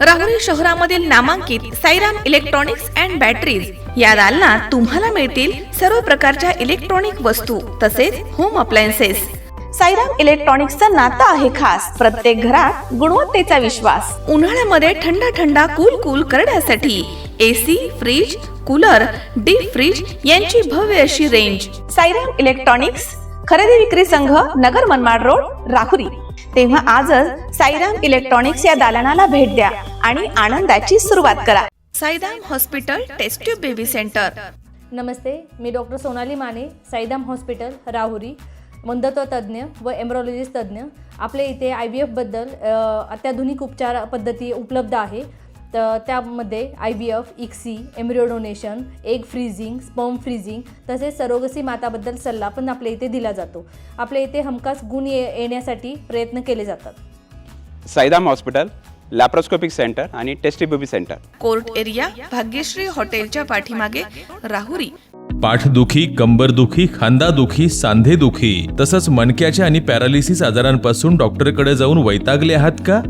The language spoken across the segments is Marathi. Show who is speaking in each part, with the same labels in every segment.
Speaker 1: राहुरी शहरामधील नामांकित साईराम इलेक्ट्रॉनिक्स अँड बॅटरीज या दालनात तुम्हाला मिळतील सर्व प्रकारच्या इलेक्ट्रॉनिक वस्तू तसेच होम अप्लायन्सेस। साईराम इलेक्ट्रॉनिक्सचं नातं आहे खास। प्रत्येक घरात गुणवत्तेचा विश्वास। उन्हाळ्यामध्ये थंड कूल करण्यासाठी AC, fridge, cooler, deep freeze यांची भव्य अशी रेंज। साईराम इलेक्ट्रॉनिक्स खरेदी विक्री संघ, नगर मनमाड रोड, राहुरी। तेव्हा आजच साईराम इलेक्ट्रॉनिक्स या दालनाला भेट द्या आणि आनंदाची सुरुवात करा। Sairam hospital test tube baby centre.
Speaker 2: नमस्ते, मी डॉक्टर सोनाली माने, साईराम हॉस्पिटल राहुरी, वंध्यत्व तज्ज्ञ व एम्ब्रॉलॉजिस्ट तज्ज्ञ। आपल्या इथे IVF बद्दल अत्याधुनिक उपचार पद्धती उपलब्ध आहे। तर त्यामध्ये IVF, ICSI, embryo donation, egg freezing, sperm freezing तसेच सरोगसी माताबद्दल सल्ला पण आपल्या इथे दिला जातो। आपल्या इथे हमखास गुण येण्यासाठी प्रयत्न केले जातात।
Speaker 3: साईराम हॉस्पिटल लॅप्रोस्कोपिक सेंटर आणि test baby centre,
Speaker 1: court area, Bhagyashree हॉटेलच्या पाठीमागे, राहुरी।
Speaker 4: पाठदुखी, कंबरदुखी, खांदादुखी, सांधेदुखी तसंच मणक्याच्या आणि पॅरालिसिस आजारांपासून डॉक्टरकडे जाऊन वैतागले आहात का?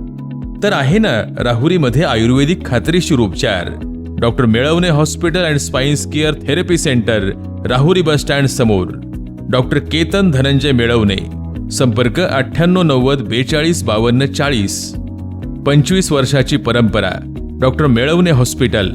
Speaker 4: तर आहे ना राहुरीमध्ये आयुर्वेदिक खात्रीशीर उपचार। Doctor Melavne hospital and spine care therapy centre, Rahuri bus stand समोर। डॉक्टर केतन धनंजय मेळवणे, संपर्क 9890 42 52 40। 25 वर्षाची परंपरा, डॉक्टर मेळवणे हॉस्पिटल।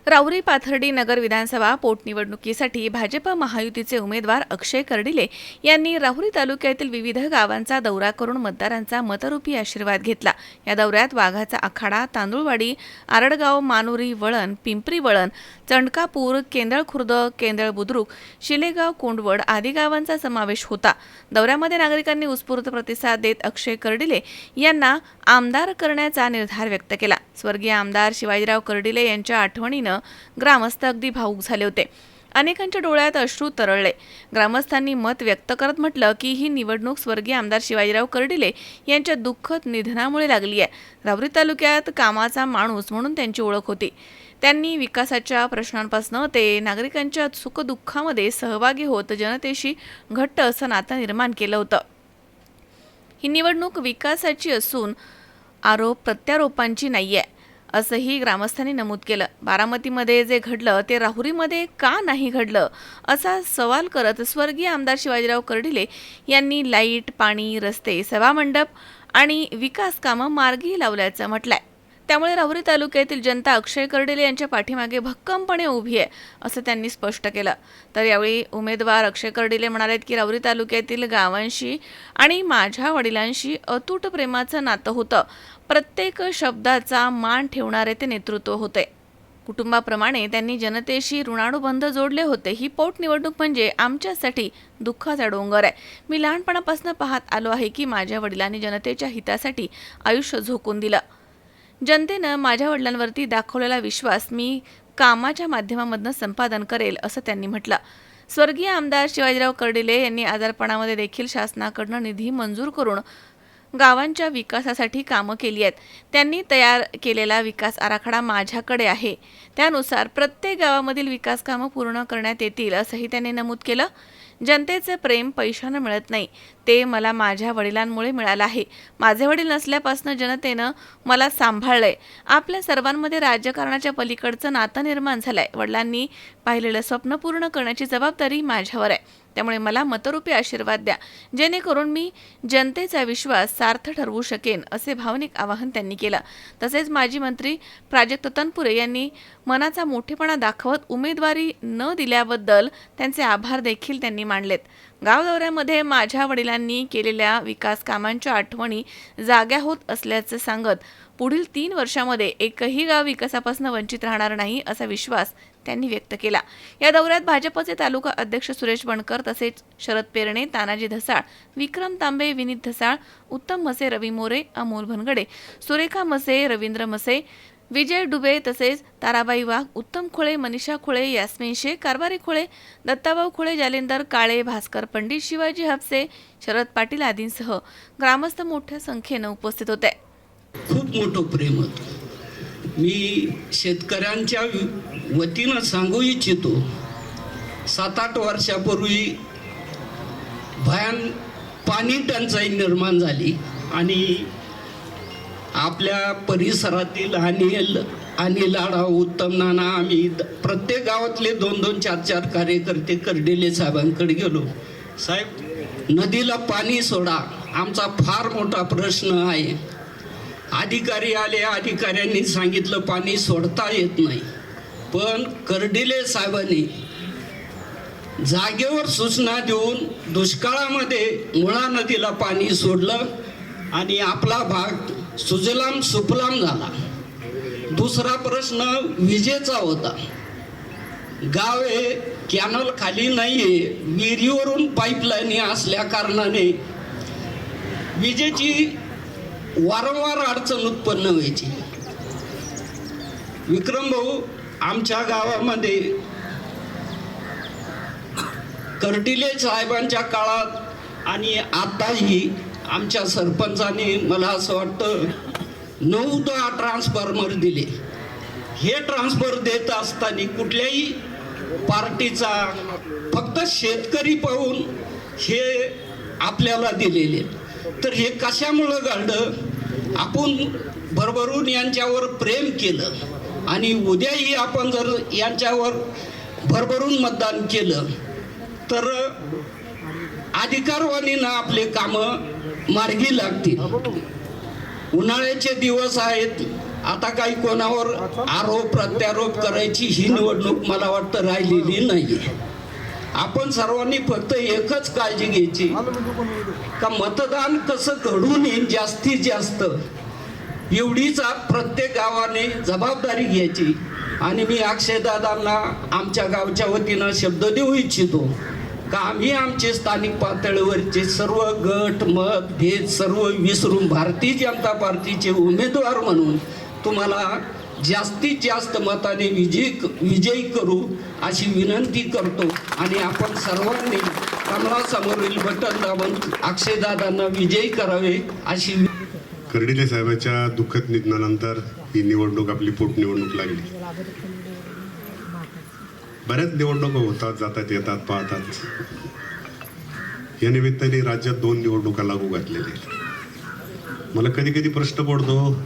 Speaker 1: राहुरी पाथर्डी नगर विधानसभा पोटनिवडणुकीसाठी भाजप महायुतीचे उमेदवार अक्षय कर्डिले यांनी राहुरी तालुक्यातील विविध गावांचा दौरा करून मतदारांचा मतरूपी आशीर्वाद घेतला। या दौऱ्यात वाघाचा आखाडा, तांदुळवाडी, आरडगाव, मानुरी, वळण, पिंपरी वळण, चंडकापूर, केंदळ खुर्द, केंदळ बुद्रुक, शिलेगाव, कोंडवड आदी गावांचा समावेश होता। दौऱ्यामध्ये नागरिकांनी उत्स्फूर्त प्रतिसाद देत अक्षय कर्डिले यांना आमदार करण्याचा निर्धार व्यक्त केला। स्वर्गीय आमदार शिवाजीराव कर्डिले यांच्या आठवणीनं ग्रामस्थ अगदी भावूक झाले होते। अनेकांच्या डोळ्यात अश्रू तरळले। ग्रामस्थांनी मत व्यक्त करत म्हटलं की ही निवडणूक स्वर्गीय आमदार शिवाजीराव कर्डिले यांच्या दुःखद निधनामुळे लागली आहे। राहुरी तालुक्यात कामाचा माणूस म्हणून त्यांची ओळख होती। त्यांनी विकासाच्या प्रश्नांपासून ते नागरिकांच्या सुखदुःखामध्ये सहभागी होत जनतेशी घट्ट असं नातं निर्माण केलं होतं। ही निवडणूक विकासाची असून आरोप प्रत्यारोपांची नाहीये असंही ग्रामस्थांनी नमूद केलं। बारामतीमध्ये जे घडलं ते राहुरीमध्ये का नाही घडलं असा सवाल करत स्वर्गीय आमदार शिवाजीराव कर्डिले यांनी लाईट, पाणी, रस्ते, सभामंडप आणि विकास कामं मार्गी लावल्याचं म्हटलंय। त्यामुळे राहुरी तालुक्यातील जनता अक्षय कर्डिले यांच्या पाठीमागे भक्कमपणे उभी आहे असं त्यांनी स्पष्ट केलं। तर यावेळी उमेदवार अक्षय कर्डिले म्हणाले की राहुरी तालुक्यातील गावांशी आणि माझ्या वडिलांशी अतूट प्रेमाचं नातं होतं। प्रत्येक शब्दाचा मान ठेवणारे ते नेतृत्व होते। कुटुंबाप्रमाणे त्यांनी जनतेशी ऋणानुबंध जोडले होते। ही पोटनिवडणूक म्हणजे आमच्यासाठी दुःखाचा डोंगर आहे। मी लहानपणापासून पाहत आलो आहे की माझ्या वडिलांनी जनतेच्या हितासाठी आयुष्य झोकून दिलं। जनतेनं माझ्या वडिलांवरती दाखवलेला विश्वास मी कामाच्या माध्यमामधून संपादन करेल असं त्यांनी म्हटलं। स्वर्गीय आमदार शिवाजीराव कर्डिले यांनी आजारपणामध्ये देखील शासनाकडून निधी मंजूर करून गावांच्या विकासासाठी कामं केली आहेत। त्यांनी तयार केलेला विकास आराखडा माझ्याकडे आहे। त्यानुसार प्रत्येक गावामधील विकास कामं पूर्ण करण्यात येतील असंही त्यांनी नमूद केलं। जनतेचे प्रेम पैशानं मिळत नाही, ते मला माझ्या वडिलांमुळे मिळालं आहे। माझे वडील नसल्यापासून जनतेनं मला सांभाळलंय। आपल्या सर्वांमध्ये राजकारणाच्या पलीकडचं नातं निर्माण झालंय। वडिलांनी पाहिलेलं स्वप्न पूर्ण करण्याची जबाबदारी माझ्यावर आहे। त्यामुळे मला मतरूपी आशीर्वाद द्या, जेणेकरून मी जनतेचा विश्वास सार्थ ठरवू शकेन असे भावनिक आवाहन त्यांनी केलं। तसेच माजी मंत्री प्राजक्त तनपुरे यांनी मनाचा मोठेपणा दाखवत उमेदवारी न दिल्याबद्दल त्यांचे आभार देखील त्यांनी मानलेत। गाव दौऱ्यामध्ये माझ्या वडिलांनी केलेल्या विकास कामांच्या आठवणी जाग्या होत असल्याचं सांगत पुढील 3 वर्षामध्ये एकही गाव विकासापासून वंचित राहणार नाही असा विश्वास त्यांनी व्यक्त केला। या दौऱ्यात भाजपचे तालुका अध्यक्ष सुरेश बनकर तसेच शरद पेरणे, तानाजी धसाळ, विक्रम तांबे, विनीत धसाळ, उत्तम मसे, रवी मोरे, अमोल भनगडे, सुरेखा मसे, रवींद्र मसे, विजय डुबे तसेच ताराबाई वाघ, उत्तम खोळे, मनीषा खोळे, यास्मिन शेख, कारभारी खोळे, दत्ताभाऊ खोळे, जालेंदर काळे, भास्कर पंडित, शिवाजी हापसे, शरद पाटील आदींसह ग्रामस्थ मोठ्या संख्येनं उपस्थित होते।
Speaker 5: खूप मोठं प्रेम होतं। मी शेतकऱ्यांच्या वतीनं सांगू इच्छितो, 7-8 वर्षापूर्वी पाणी टंचाई निर्माण झाली आणि आपल्या परिसरातील अनिल आढाव, उत्तम नाना, आम्ही प्रत्येक गावातले 2-2, 4-4 कार्यकर्ते कर्डिले साहेबांकडे गेलो. साहेब, नदीला पाणी सोडा, आमचा फार मोठा प्रश्न आहे. अधिकारी आले, अधिकाऱ्यांनी सांगितलं पाणी सोडता येत नाही. पण कर्डिले साहेबांनी जागेवर सूचना देऊन दुष्काळामध्ये मुळा नदीला पाणी सोडलं आणि आपला भाग सुजलाम सुफलाम झाला. दुसरा प्रश्न विजेचा होता. गाव हे कॅनल खाली नाही आहे, विहिरीवरून पाईपलाईन असल्या कारणाने विजेची वारंवार अडचण उत्पन्न व्हायची. विक्रम भाऊ, आमच्या गावामध्ये कर्डिले साहेबांच्या काळात आणि आताही आमच्या सरपंचाने मला असं वाटतं 9-10 ट्रान्सफॉर्मर दिले. हे ट्रान्सफर देत असताना कुठल्याही पार्टीचा, फक्त शेतकरी पाहून हे आपल्याला दिलेले. तर हे कशामुळं घडलं? आपण भरभरून यांच्यावर प्रेम केलं आणि उद्याही आपण जर यांच्यावर भरभरून मतदान केलं तर अधिकारवाणीनं आपले कामं मार्गी लागतील. उन्हाळ्याचे दिवस आहेत, आता काही कोणावर आरोप प्रत्यारोप करायची ही निवडणूक मला वाटतं राहिलेली नाही. आपण सर्वांनी फक्त एकच काळजी घ्यायची का मतदान कसं घडून येईल जास्तीत जास्त, एवढीच प्रत्येक गावाने जबाबदारी घ्यायची. आणि मी अक्षयदादांना आमच्या गावच्या वतीनं शब्द देऊ इच्छितो का आम्ही आमचे स्थानिक पातळीवरचे सर्व गट मत भेद सर्व विसरून भारतीय जनता पार्टीचे उमेदवार म्हणून तुम्हाला जास्तीत जास्त मताने विजयी करू अशी विनंती करतो. आणि आपण सर्वांनी कमळासमोरील बटन दाबून अक्षयदादांना विजयी करावे अशी.
Speaker 6: कर्डिले साहेबांच्या दुःखद निधनानंतर ही निवडणूक आपली पोटनिवडणूक लागली. बऱ्याच निवडणुका होतात, जातात, येतात, पाहतात. या निमित्ताने राज्यात 2 निवडणुका लागू घातलेल्या आहेत. मला कधी कधी प्रश्न पडतो,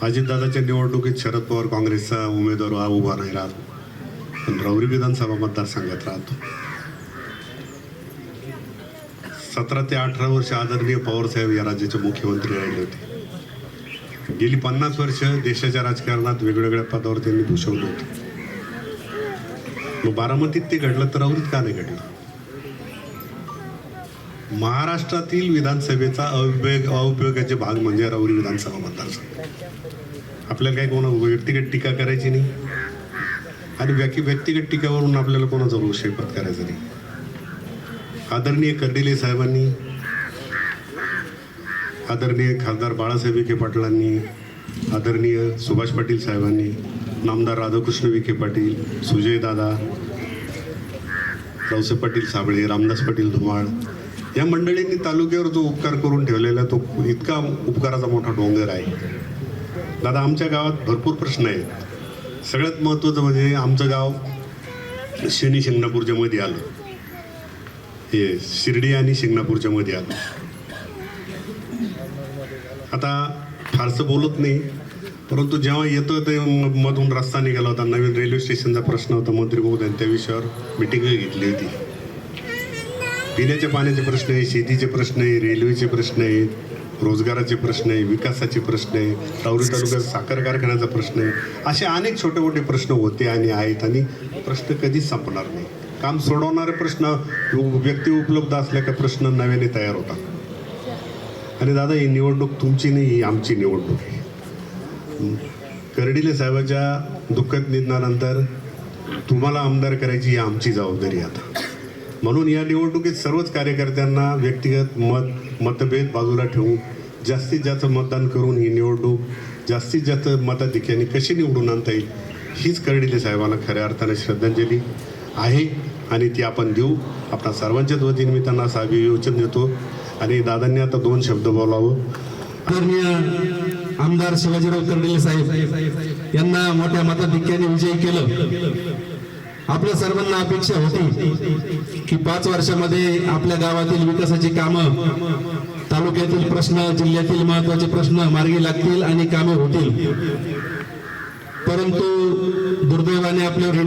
Speaker 6: अजितदादाच्या निवडणुकीत शरद पवार काँग्रेसचा उमेदवार उभा नाही राहत, पण राहुरी विधानसभा मतदारसंघात राहतो. 17 ते 18 वर्ष आदरणीय पवारसाहेब या राज्याचे मुख्यमंत्री राहिले होते. गेली 50 वर्ष देशाच्या राजकारणात वेगवेगळ्या पदावर त्यांनी भूषवलं होतं. मग बारामतीत ते घडलं तर राहुरीत का नाही घडलं? महाराष्ट्रातील विधानसभेचा अविभाज्य भाग म्हणजे राहुरी विधानसभा मतदारसंघ. आपल्याला काही कोणा व्यक्तिगत टीका करायची नाही आणि व्यक्तिगत टीकावरून आपल्याला कोणाचा रोष करायचा नाही. आदरणीय कर्डिले साहेबांनी, आदरणीय खासदार बाळासाहेब विखे पाटलांनी, आदरणीय सुभाष पाटील साहेबांनी, नामदार राधाकृष्ण विखे पाटील, सुजयदादा, रावसाहेब पाटील साबळे, रामदास पाटील धुमाळ या मंडळींनी तालुक्यावर जो उपकार करून ठेवलेला तो इतका उपकाराचा मोठा डोंगर आहे. दादा, आमच्या गावात भरपूर प्रश्न आहेत. सगळ्यात महत्त्वाचं म्हणजे आमचं गाव शनी शिंगणापूरच्या मध्ये आलं, हे शिर्डी आणि शिंगणापूरच्या मध्ये आलं. आता फारसं बोलत नाही, परंतु जेव्हा येतो ते मधून रस्ता निघाला होता, नवीन रेल्वे स्टेशनचा प्रश्न होता, मंत्री महोदयांनी त्या विषयावर मिटिंग घेतली होती. पिण्याच्या पाण्याचे प्रश्न आहे, शेतीचे प्रश्न आहे, रेल्वेचे प्रश्न आहेत, रोजगाराचे प्रश्न आहे, विकासाचे प्रश्न आहे, राहुरी तालुक्यात साखर कारखान्याचा प्रश्न आहे. असे अनेक छोटे मोठे प्रश्न होते आणि आहेत आणि प्रश्न कधीच संपणार नाही. काम सोडवणारे प्रश्न, व्यक्ती उपलब्ध असल्या का प्रश्न नव्याने तयार होतात. आणि दादा, ही निवडणूक तुमची नाही, ही आमची निवडणूक आहे. कर्डिले साहेबांच्या दुःखद निधनानंतर तुम्हाला आमदार करायची ही आमची जबाबदारी आता. म्हणून या निवडणुकीत सर्वच कार्यकर्त्यांना व्यक्तिगत मतभेद बाजूला ठेवून जास्तीत जास्त मतदान करून ही निवडणूक जास्तीत जास्त मताधिक्याने कशी निवडून आणता येईल हीच कर्डिले साहेबांना खऱ्या अर्थाने श्रद्धांजली आहे आणि ती आपण देऊ. आपल्या सर्वांच्याच वतीने मी त्यांना असं अभियोजन देतो आणि दादांनी आता 2 शब्द बोलावं.
Speaker 7: आमदार शिवाजीराव कर्डिले साहेब यांना मोठ्या मताधिक्याने विजयी केलं. आपल्या सर्वांना अपेक्षा होती की 5 वर्षामध्ये आपल्या गावातील विकासाची कामं तालुक्यातील प्रश्न, जिल्ह्यातील महत्त्वाचे प्रश्न मार्गी लागतील आणि कामे होतील. परंतु दुर्दैवाने आपल्यावर ही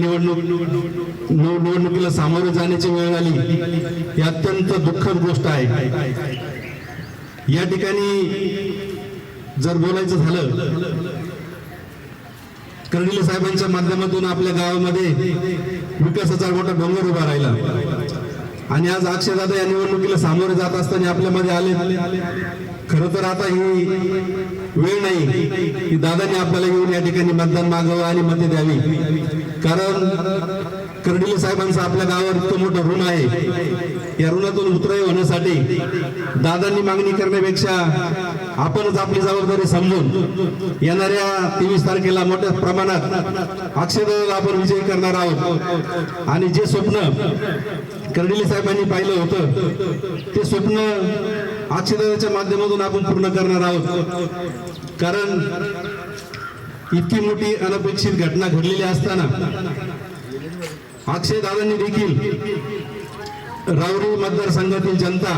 Speaker 7: निवडणुकीला सामोरे जाण्याची वेळ आली. ही अत्यंत दुःखद गोष्ट आहे. या ठिकाणी जर बोलायचं झालं, कर्डिले साहेबांच्या माध्यमातून आपल्या गावामध्ये विकासाचा मोठा डोंगर उभा राहिला आणि आज अक्षयदादा या निवडणुकीला सामोरे जात असताना आपल्यामध्ये आले. खरं तर आता ही वेळ नाही की दादाने आपल्याला येऊन या ठिकाणी मतदान मागावं आणि मते द्यावी. कारण कर्डिले साहेबांचं आपल्या गावावर इतकं मोठं ऋण आहे. या ऋणातून उतराई होण्यासाठी दादांनी मागणी करण्यापेक्षा आपणच आपली जबाबदारी समजून येणाऱ्या 23 तारखेला मोठ्या प्रमाणात अक्षयदादाला आपण विजयी करणार आहोत. आणि जे स्वप्न कर्डिले साहेबांनी पाहिलं होतं ते स्वप्न अक्षयदादाच्या माध्यमातून आपण पूर्ण करणार आहोत. कारण इतकी मोठी अनपेक्षित घटना घडलेली असताना अक्षयदादांनी देखील राहुरी मतदारसंघातील जनता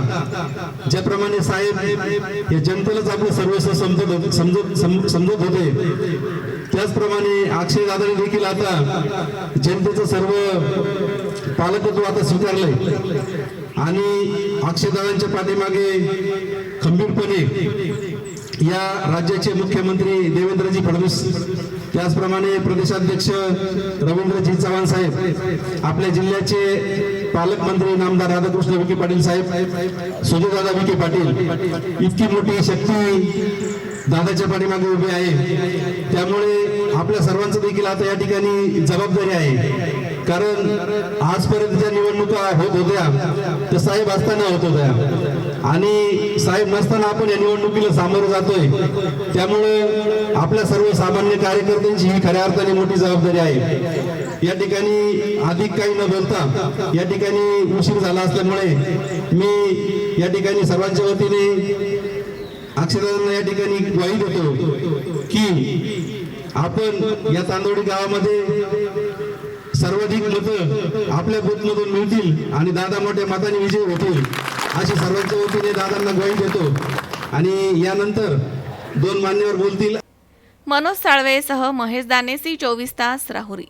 Speaker 7: ज्याप्रमाणे साहेब या जनतेलाच आपलं सर्वस्व समजत होते, त्याचप्रमाणे अक्षयदादांनी देखील आता जनतेचं सर्व पालकत्व आता स्वीकारलंय आणि अक्षयदादांच्या पाठीमागे खंबीरपणे या राज्याचे मुख्यमंत्री देवेंद्रजी फडणवीस, त्याचप्रमाणे प्रदेशाध्यक्ष रवींद्रजी चव्हाण साहेब, आपल्या जिल्ह्याचे पालकमंत्री नामदार राधाकृष्ण विखे पाटील साहेब, सुजयदादा विखे पाटील, इतकी मोठी शक्ती दादाच्या पाठीमागे उभी आहे. त्यामुळे आपल्या सर्वांचं देखील आता या ठिकाणी जबाबदारी आहे. कारण आजपर्यंत ज्या निवडणुका होत होत्या त्या साहेब असताना होत होत्या आणि साहेब नसताना आपण या निवडणुकीला सामोरं जातोय. त्यामुळे आपल्या सर्वसामान्य कार्यकर्त्यांची ही खऱ्या अर्थाने मोठी जबाबदारी आहे. या ठिकाणी अधिक काही न बोलता या ठिकाणी उशीर झाला असल्यामुळे मी या ठिकाणी सर्वांच्या वतीने अक्षयदादांना या ठिकाणी ग्वाही देतो की आपण या तांदोडी गावामध्ये सर्वाधिक मतं आपल्या बूथमधून मिळतील आणि दादा मोठ्या मताने विजयी होतील अशी सर्वांच्या वतीने दादांना ग्वाही देतो. आणि यानंतर 2 मान्यवर बोलतील.
Speaker 1: मनोज साळवेसह महेश दानेसी, 24 तास, राहुरी.